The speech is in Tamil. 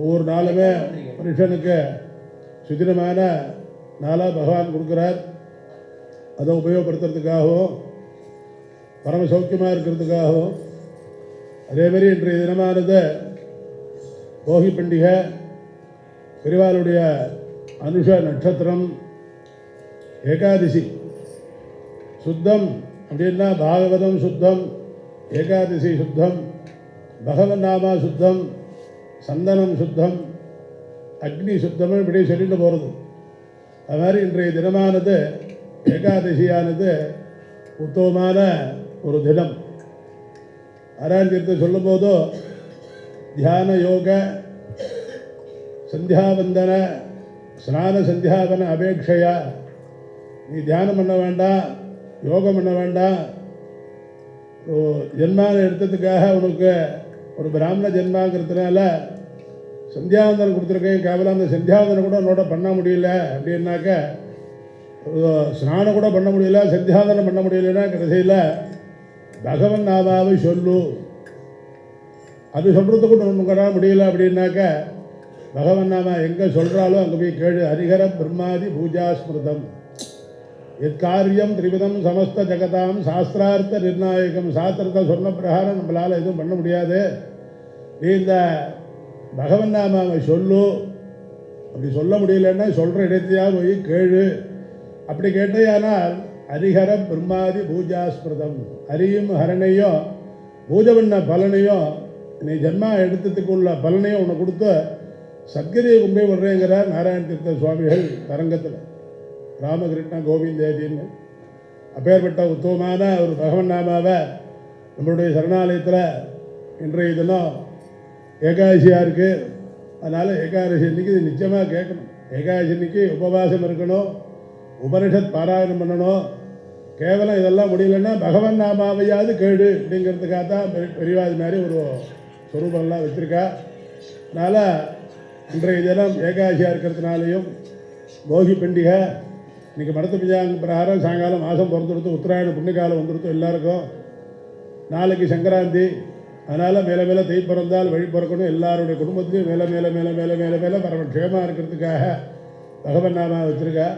ஒவ்வொரு நாளுமே மனுஷனுக்கு சுதினமான நாளாக பகவான் கொடுக்குறார். அதை உபயோகப்படுத்துறதுக்காகவும் பரம சௌக்கியமாக இருக்கிறதுக்காகவும் அதேமாரி இன்றைய தினமானது போகி பண்டிகை, பெரிவாளுடைய அனுஷ நட்சத்திரம், ஏகாதசி. சுத்தம் அப்படின்னா பாகவதம் சுத்தம், ஏகாதசி சுத்தம், பகவன் நாமா சுத்தம், சந்தனம் சுத்தம், அக்னி சுத்தம், இப்படி சொல்லிட்டு போகிறது. அது மாதிரி இன்றைய தினமானது ஏகாதசியானது உத்தமமான ஒரு தினம். ஆராய்ச்சி சொல்லும் போதோ தியான யோக சந்தியாவந்தன ஸ்நான சந்தியாவன அபேட்சையா, நீ தியானம் பண்ண வேண்டாம், யோகம் பண்ண வேண்டாம், ஜென்மான எடுத்ததுக்காக உனக்கு ஒரு பிராமண ஜென்மாங்கிறதுனால சந்தியாவந்தனம் கொடுத்துருக்கேன், கேவலம் அந்த சந்தியாவந்தனம் கூட உன்னோட பண்ண முடியல அப்படின்னாக்க, ஸ்நானம் கூட பண்ண முடியல, சந்தியாவந்தனம் பண்ண முடியலன்னா கடைசியில் பகவன் நாமாவை சொல்லு. அது சொல்கிறதுக்கு கூட உங்களால் முடியல அப்படின்னாக்க பகவன் நாமா எங்கே சொல்கிறாலோ அங்கே போய் கேளு. ஹரிஹர பிரம்மாதி பூஜா ஸ்மிருதம் எக்காரியம் திரிவிதம் சமஸ்த ஜகதாம் சாஸ்திரார்த்த நிர்ணாயகம். சாஸ்திரத்தை சொன்ன பிரகாரம் நம்மளால் எதுவும் பண்ண முடியாது. நீ இந்த பகவன் நாமாவை சொல்லு. அப்படி சொல்ல முடியலன்னா சொல்கிற இடத்தையாக போய் கேளு. அப்படி கேட்டேயானால் ஹரிஹர பிரம்மாதி பூஜா ஸ்மிருதம், ஹரியும் ஹரனையும் பூஜை பண்ண பலனையும் நீ ஜென்மா எடுத்ததுக்குள்ள பலனையும் உன்னை கொடுத்து சத்கதியை கொண்டு போய் விடுறேங்கிறார் நாராயண தீர்த்த சுவாமிகள் தரங்கத்தில். ராமகிருஷ்ண கோவிந்தேதின்னு அப்பேற்பட்ட உத்தமமான ஒரு பகவன் நாமாவை நம்மளுடைய சரணாலயத்தில் இன்றைய தினம் ஏகாதசியாக இருக்குது. அதனால் ஏகாதசி அன்றைக்கி இது நிச்சயமாக கேட்கணும். ஏகாதசி அன்றைக்கி உபவாசம் இருக்கணும், உபனிஷத் பாராயணம் பண்ணணும். கேவலம் இதெல்லாம் முடியலன்னா பகவன் நாமாவையாவது கேடு அப்படிங்கிறதுக்காக தான் பெரியவாதி மாதிரி ஒரு ஸ்வரூபம்லாம் வச்சுருக்கா. அதனால் இன்றைய தினம் ஏகாதசியாக இருக்கிறதுனாலையும் போகி பண்டிகை இன்றைக்கி மடத்து பிஞ்சாங்க பிரகாரம் சாயங்காலம் மாதம் பிறந்துடுத்து, உத்தராயண புண்ணியகாலம் வந்துடுத்து எல்லாருக்கும். நாளைக்கு சங்கராந்தி. அதனால் மேலே மேலே தை பிறந்தால் வழி பிறக்கணும். எல்லாருடைய குடும்பத்துலேயும் மேலே மேலே மேலே மேலே மேலே மேலே பரம க்ஷேமாக இருக்கிறதுக்காக பகவன் நாமா வச்சுருக்கா.